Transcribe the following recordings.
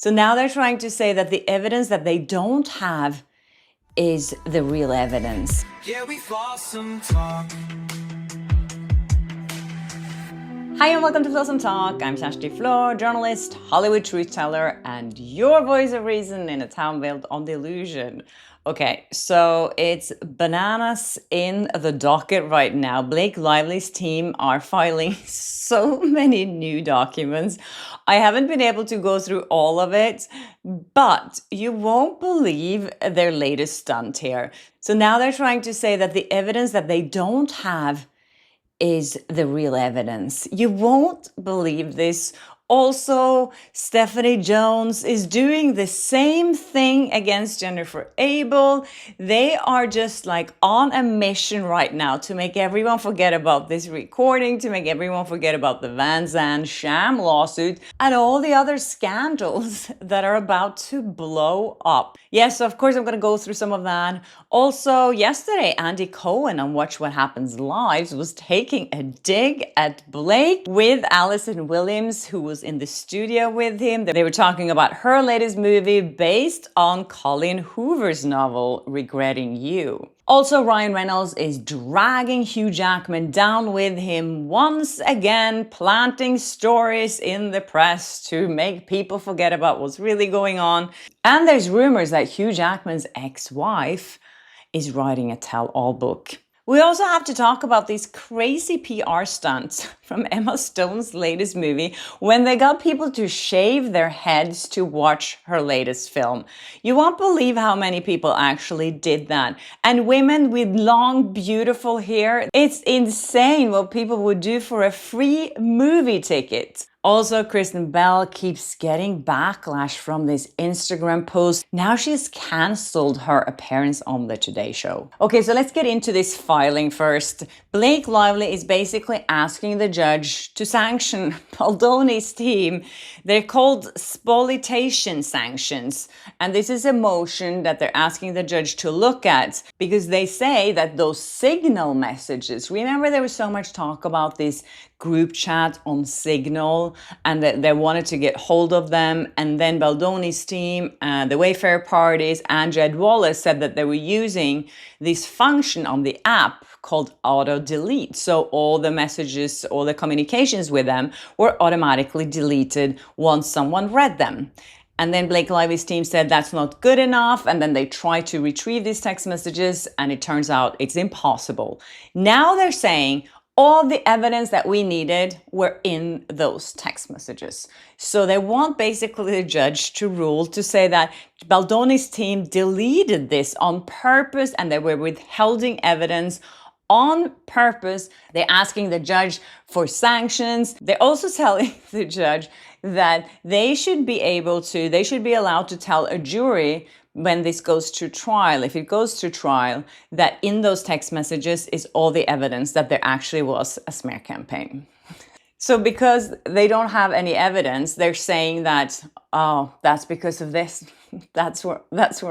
So now they're trying to say that the evidence that they don't have is the real evidence. Yeah, we've lost some talk. Hi and welcome to Flawsome Talk. I'm Shashti Flo, journalist, Hollywood truth teller, and your voice of reason in a town built on delusion. Okay, so it's bananas in the docket right now. Blake Lively's team are filing so many new documents. I haven't been able to go through all of it, but you won't believe their latest stunt here. So now they're trying to say that the evidence that they don't have is the real evidence. You won't believe this. Also, Stephanie Jones is doing the same thing against Jennifer Abel. They are just like on a mission right now to make everyone forget about this recording, to make everyone forget about the Van Zandt sham lawsuit and all the other scandals that are about to blow up. Yes, of course, I'm going to go through some of that. Also, yesterday, Andy Cohen on Watch What Happens Live was taking a dig at Blake with Allison Williams, who was in the studio with him. They were talking about her latest movie based on Colleen Hoover's novel, Regretting You. Also, Ryan Reynolds is dragging Hugh Jackman down with him once again, planting stories in the press to make people forget about what's really going on. And there's rumors that Hugh Jackman's ex-wife is writing a tell-all book. We also have to talk about these crazy PR stunts from Emma Stone's latest movie when they got people to shave their heads to watch her latest film. You won't believe how many people actually did that. And women with long, beautiful hair, it's insane what people would do for a free movie ticket. Also, Kristen Bell keeps getting backlash from this Instagram post. Now she's cancelled her appearance on the Today Show. Okay, so let's get into this filing first. Blake Lively is basically asking the judge to sanction Baldoni's team. They're called spoliation sanctions. And this is a motion that they're asking the judge to look at because they say that those signal messages, remember there was so much talk about this group chat on Signal and that they wanted to get hold of them. And then Baldoni's team, the Wayfair parties, and Jed Wallace said that they were using this function on the app called auto delete. So all the messages, all the communications with them were automatically deleted once someone read them. And then Blake Lively's team said that's not good enough. And then they tried to retrieve these text messages and it turns out it's impossible. Now they're saying, all the evidence that we needed were in those text messages. So they want basically the judge to rule to say that Baldoni's team deleted this on purpose and they were withholding evidence on purpose. They're asking the judge for sanctions. They're also telling the judge that they should be allowed to tell a jury when this goes to trial, if it goes to trial, that in those text messages is all the evidence that there actually was a smear campaign. So because they don't have any evidence, they're saying that, oh, that's because of this. That's where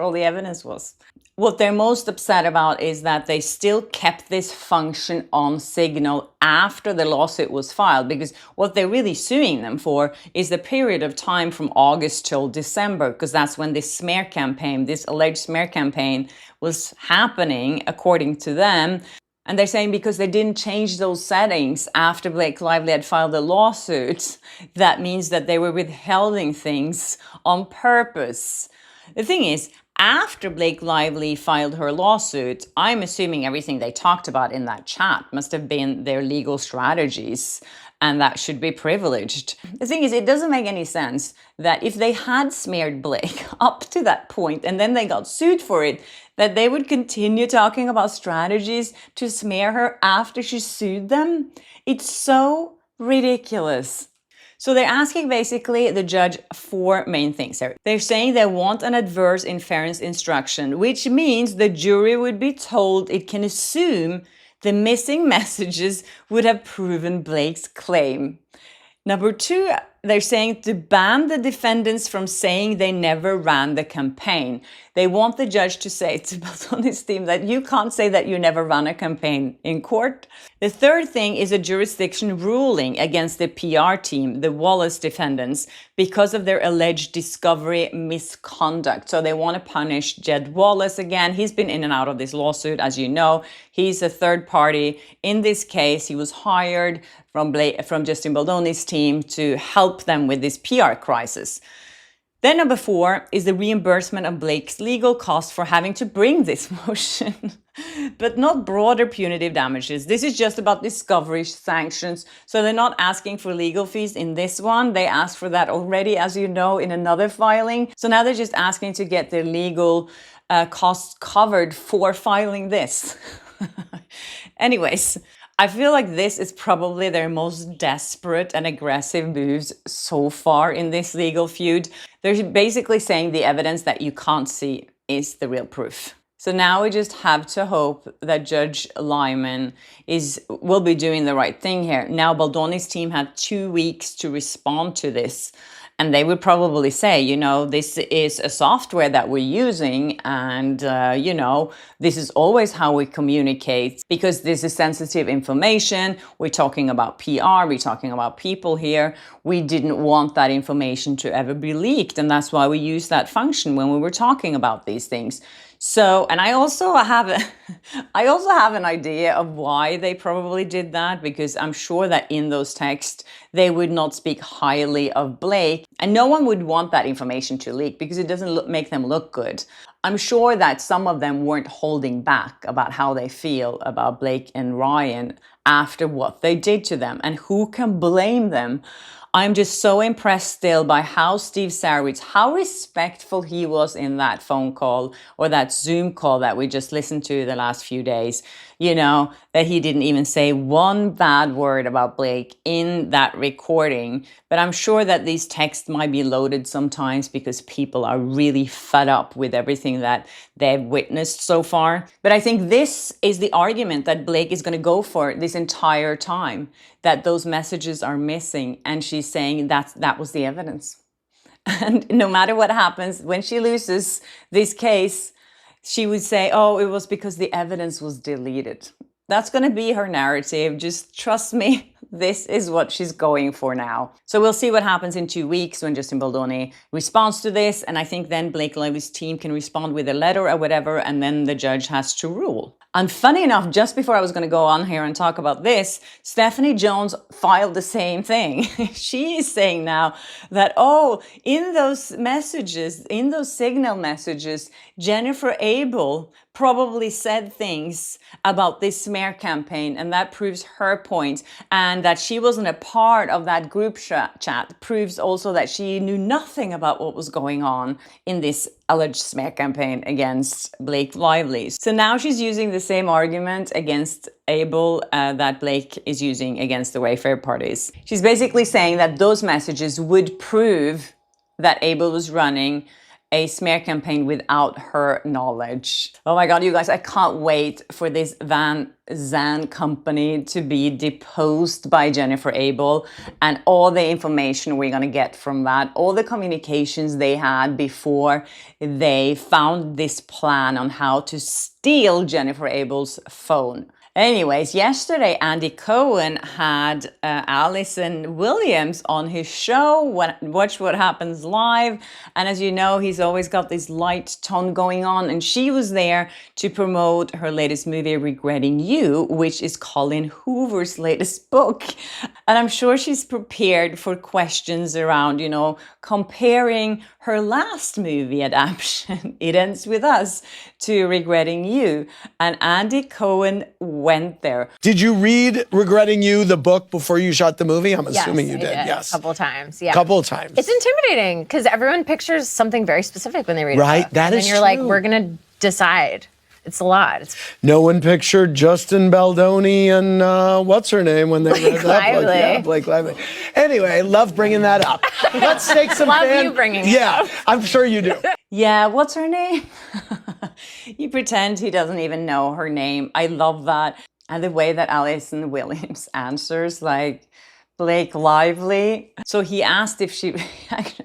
all the evidence was. What they're most upset about is that they still kept this function on Signal after the lawsuit was filed, because what they're really suing them for is the period of time from August till December, because that's when this smear campaign, this alleged smear campaign was happening, according to them. And they're saying because they didn't change those settings after Blake Lively had filed the lawsuit, that means that they were withholding things on purpose. The thing is, after Blake Lively filed her lawsuit, I'm assuming everything they talked about in that chat must have been their legal strategies, and that should be privileged. The thing is, it doesn't make any sense that if they had smeared Blake up to that point and then they got sued for it, that they would continue talking about strategies to smear her after she sued them. It's so ridiculous. So they're asking basically the judge four main things here. They're saying they want an adverse inference instruction, which means the jury would be told it can assume the missing messages would have proven Blake's claim. Number two, they're saying to ban the defendants from saying they never ran the campaign. They want the judge to say to Baldoni's team that you can't say that you never ran a campaign in court. The third thing is a jurisdiction ruling against the PR team, the Wallace defendants, because of their alleged discovery misconduct. So they want to punish Jed Wallace again. He's been in and out of this lawsuit, as you know. He's a third party in this case. He was hired from Justin Baldoni's team to help them with this PR crisis. Then number 4 is the reimbursement of Blake's legal costs for having to bring this motion, but not broader punitive damages. This is just about discovery sanctions. So they're not asking for legal fees in this one. They asked for that already, as you know, in another filing. So now they're just asking to get their legal costs covered for filing this. Anyways, I feel like this is probably their most desperate and aggressive moves so far in this legal feud. They're basically saying the evidence that you can't see is the real proof. So now we just have to hope that Judge Lyman will be doing the right thing here. Now, Baldoni's team had 2 weeks to respond to this. And they would probably say, you know, this is a software that we're using and, you know, this is always how we communicate because this is sensitive information. We're talking about PR. We're talking about people here. We didn't want that information to ever be leaked. And that's why we use that function when we were talking about these things. So, and I also have an idea of why they probably did that, because I'm sure that in those texts, they would not speak highly of Blake, and no one would want that information to leak because it doesn't make them look good. I'm sure that some of them weren't holding back about how they feel about Blake and Ryan after what they did to them, and who can blame them? I'm just so impressed still by how Steve Sarowitz, how respectful he was in that phone call or that Zoom call that we just listened to the last few days. You know, that he didn't even say one bad word about Blake in that recording. But I'm sure that these texts might be loaded sometimes because people are really fed up with everything that they've witnessed so far. But I think this is the argument that Blake is going to go for this entire time, that those messages are missing. And she's saying that was the evidence. And no matter what happens, when she loses this case, she would say, oh, it was because the evidence was deleted. That's going to be her narrative. Just trust me. This is what she's going for now. So we'll see what happens in 2 weeks when Justin Baldoni responds to this. And I think then Blake Lively's team can respond with a letter or whatever. And then the judge has to rule. And funny enough, just before I was going to go on here and talk about this, Stephanie Jones filed the same thing. She is saying now that, oh, in those messages, in those signal messages, Jennifer Abel probably said things about this smear campaign, and that proves her point. And that she wasn't a part of that group chat proves also that she knew nothing about what was going on in this alleged smear campaign against Blake Lively. So now she's using the same argument against Abel that Blake is using against the Wayfair parties. She's basically saying that those messages would prove that Abel was running a smear campaign without her knowledge. Oh my God, you guys, I can't wait for this Van Zandt company to be deposed by Jennifer Abel and all the information we're going to get from that, all the communications they had before they found this plan on how to steal Jennifer Abel's phone. Anyways, yesterday, Andy Cohen had Allison Williams on his show, Watch What Happens Live. And as you know, he's always got this light tone going on. And she was there to promote her latest movie, Regretting You, which is Colin Hoover's latest book. And I'm sure she's prepared for questions around, you know, comparing her last movie adaptation, It Ends With Us, to Regretting You. And Andy Cohen went there. Did you read Regretting You, the book, before you shot the movie? I'm assuming you did. Yes, a couple times. Yeah, couple times. It's intimidating because everyone pictures something very specific when they read it. Right, that is true. And you're like, we're gonna decide. It's a lot. No one pictured Justin Baldoni and what's her name when they read that book. Yeah, Blake Lively. Anyway, love bringing that up. Let's take some love you bringing it up. I'm sure you do. Yeah, what's her name? You pretend he doesn't even know her name. I love that. And the way that Allison Williams answers, like, Blake Lively. So he asked if she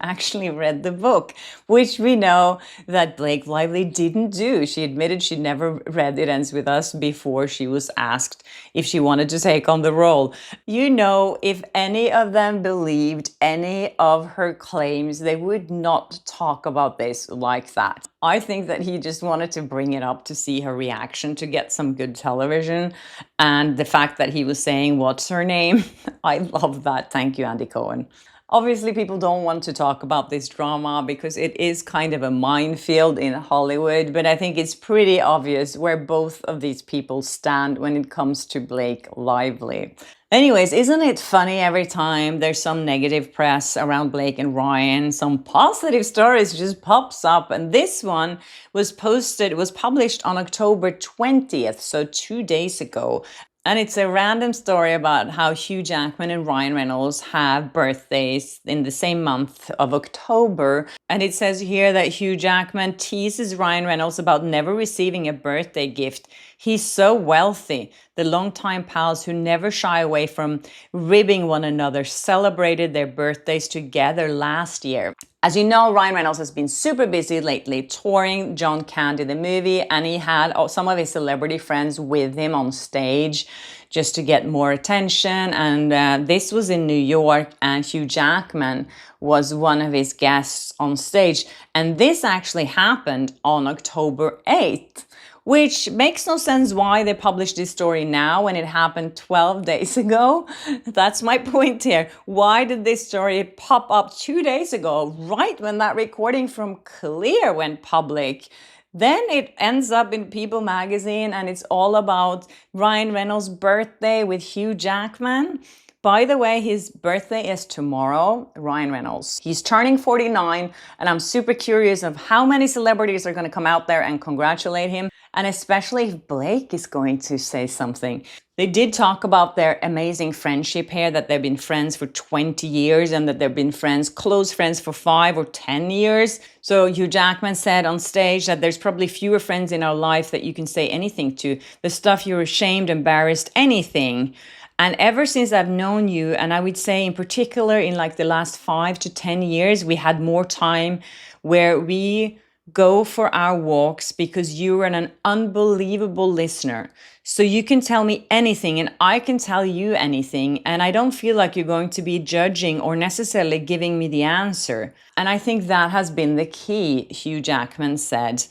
actually read the book, which we know that Blake Lively didn't do. She admitted she never read It Ends With Us before she was asked if she wanted to take on the role. You know, if any of them believed any of her claims, they would not talk about this like that. I think that he just wanted to bring it up to see her reaction, to get some good television. And the fact that he was saying, what's her name? I love that. Thank you, Andy Cohen. Obviously, people don't want to talk about this drama because it is kind of a minefield in Hollywood, but I think it's pretty obvious where both of these people stand when it comes to Blake Lively. Anyways, isn't it funny every time there's some negative press around Blake and Ryan, some positive stories just pops up, and this one was published on October 20th, so 2 days ago. And it's a random story about how Hugh Jackman and Ryan Reynolds have birthdays in the same month of October. And it says here that Hugh Jackman teases Ryan Reynolds about never receiving a birthday gift. He's so wealthy. The longtime pals who never shy away from ribbing one another celebrated their birthdays together last year. As you know, Ryan Reynolds has been super busy lately touring John Candy the movie, and he had some of his celebrity friends with him on stage just to get more attention. And this was in New York, and Hugh Jackman was one of his guests on stage. And this actually happened on October 8th. Which makes no sense why they published this story now when it happened 12 days ago. That's my point here. Why did this story pop up 2 days ago, right when that recording from Clear went public? Then it ends up in People magazine and it's all about Ryan Reynolds' birthday with Hugh Jackman. By the way, his birthday is tomorrow, Ryan Reynolds. He's turning 49, and I'm super curious of how many celebrities are going to come out there and congratulate him, and especially if Blake is going to say something. They did talk about their amazing friendship here, that they've been friends for 20 years and that they've been close friends for 5 or 10 years. So Hugh Jackman said on stage that there's probably fewer friends in our life that you can say anything to. The stuff you're ashamed, embarrassed, anything. And ever since I've known you, and I would say in particular in like the last 5 to 10 years, we had more time where we go for our walks because you're an unbelievable listener. So you can tell me anything and I can tell you anything. And I don't feel like you're going to be judging or necessarily giving me the answer. And I think that has been the key, Hugh Jackman said.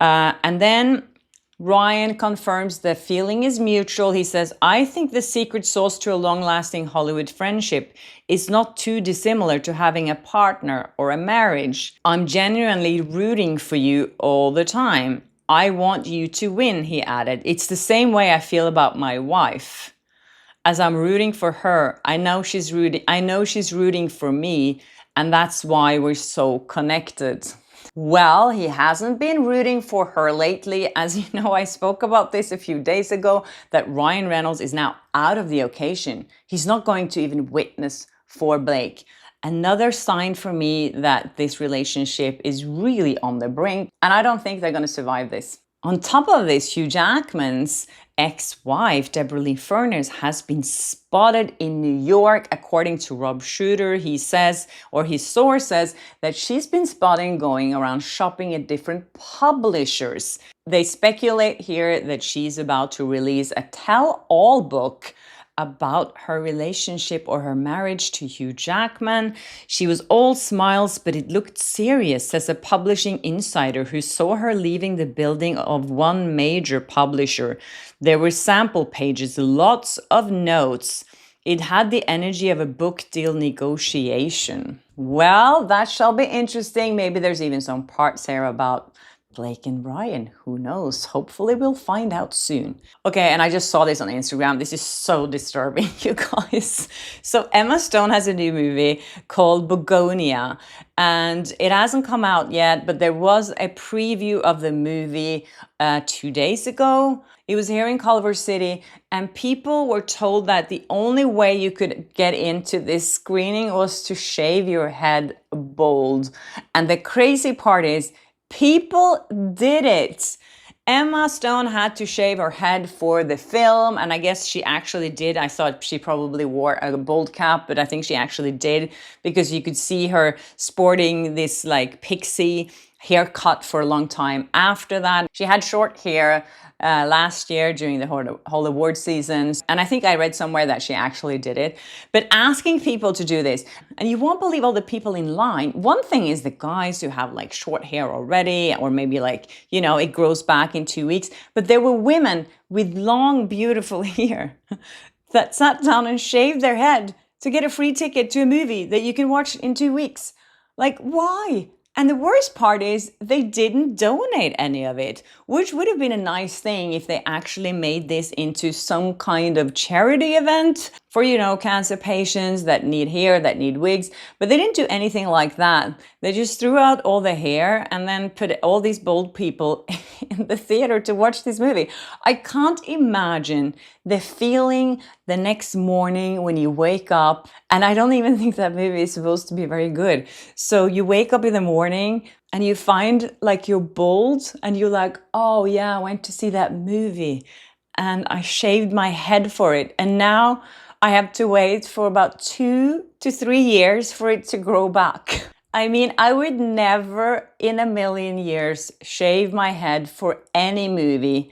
And then Ryan confirms the feeling is mutual. He says, I think the secret sauce to a long-lasting Hollywood friendship is not too dissimilar to having a partner or a marriage. I'm genuinely rooting for you all the time. I want you to win, he added. It's the same way I feel about my wife. As I'm rooting for her, I know she's rooting for me, and that's why we're so connected. Well, he hasn't been rooting for her lately. As you know, I spoke about this a few days ago, that Ryan Reynolds is now out of the occasion. He's not going to even witness for Blake. Another sign for me that this relationship is really on the brink, and I don't think they're going to survive this. On top of this, Hugh Jackman's ex-wife, Deborah Lee Furness, has been spotted in New York. According to Rob Shooter, he says, or his source says, that she's been spotted going around shopping at different publishers. They speculate here that she's about to release a tell-all book about her relationship or her marriage to Hugh Jackman. She was all smiles, but it looked serious, says a publishing insider who saw her leaving the building of one major publisher. There were sample pages, lots of notes. It had the energy of a book deal negotiation. Well, that shall be interesting. Maybe there's even some parts here about Blake and Ryan, who knows? Hopefully we'll find out soon. Okay, and I just saw this on Instagram. This is so disturbing, you guys. So Emma Stone has a new movie called Begonia, and it hasn't come out yet, but there was a preview of the movie 2 days ago. It was here in Culver City, and people were told that the only way you could get into this screening was to shave your head bald. And the crazy part is, people did it. Emma Stone had to shave her head for the film, and I guess she actually did. I thought she probably wore a bald cap, but I think she actually did, because you could see her sporting this like pixie haircut for a long time after that. She had short hair last year during the whole award seasons, and I think I read somewhere that she actually did it. But asking people to do this, and you won't believe all the people in line. One thing is the guys who have like short hair already, or maybe like, you know, it grows back in 2 weeks, but there were women with long, beautiful hair that sat down and shaved their head to get a free ticket to a movie that you can watch in 2 weeks. Like, why? And the worst part is they didn't donate any of it, which would have been a nice thing if they actually made this into some kind of charity event for, you know, cancer patients that need hair, that need wigs. But they didn't do anything like that. They just threw out all the hair and then put all these bald people in the theater to watch this movie. I can't imagine the feeling the next morning when you wake up. And I don't even think that movie is supposed to be very good. So you wake up in the morning and you find like you're bald and you're like, oh yeah, I went to see that movie and I shaved my head for it. And now I have to wait for about 2 to 3 years for it to grow back. I mean, I would never in a million years shave my head for any movie.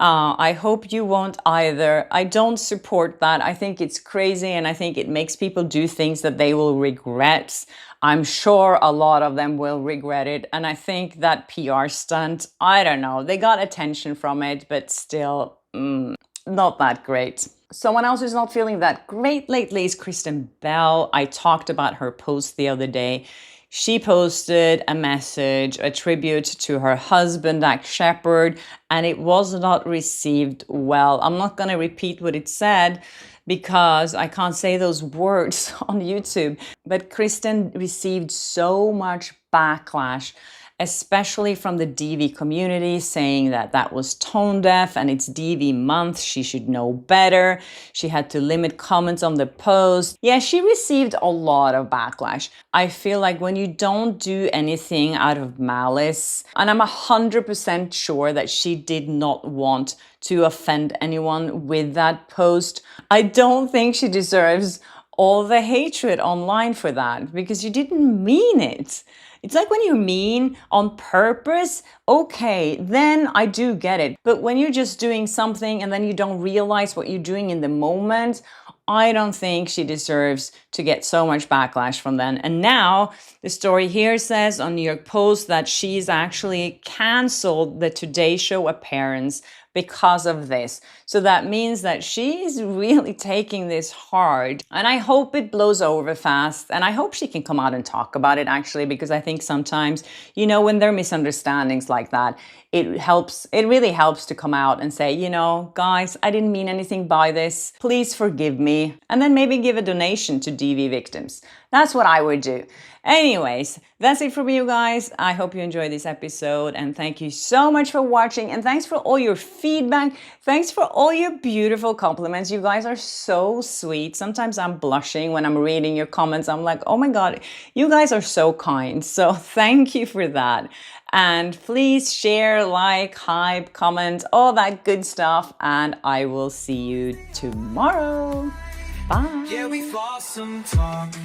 I hope you won't either. I don't support that. I think it's crazy, and I think it makes people do things that they will regret. I'm sure a lot of them will regret it. And I think that PR stunt, I don't know, they got attention from it, but still not that great. Someone else who's not feeling that great lately is Kristen Bell. I talked about her post the other day. She posted a message, a tribute to her husband, Dax Shepard, and it was not received well. I'm not going to repeat what it said because I can't say those words on YouTube. But Kristen received so much backlash, especially from the DV community, saying that that was tone deaf and it's DV month, she should know better. She had to limit comments on the post. Yeah, she received a lot of backlash. I feel like when you don't do anything out of malice, and I'm 100% sure that she did not want to offend anyone with that post, I don't think she deserves all the hatred online for that, because you didn't mean it. It's like when you mean on purpose, okay, then I do get it. But when you're just doing something and then you don't realize what you're doing in the moment, I don't think she deserves to get so much backlash from them. And now the story here says on New York Post that she's actually canceled the Today Show appearance because of this. So that means that she's really taking this hard. And I hope it blows over fast. And I hope she can come out and talk about it, actually, because I think sometimes, you know, when there are misunderstandings like that, it really helps to come out and say, you know, guys, I didn't mean anything by this. Please forgive me. And then maybe give a donation to DV victims. That's what I would do. Anyways, that's it from you guys. I hope you enjoyed this episode, and thank you so much for watching, and thanks for all your feedback. Thanks for all your beautiful compliments. You guys are so sweet. Sometimes I'm blushing when I'm reading your comments. I'm like, oh my God, you guys are so kind. So thank you for that. And please share, like, hype, comment, all that good stuff. And I will see you tomorrow. Bye. Yeah, we've lost some talk.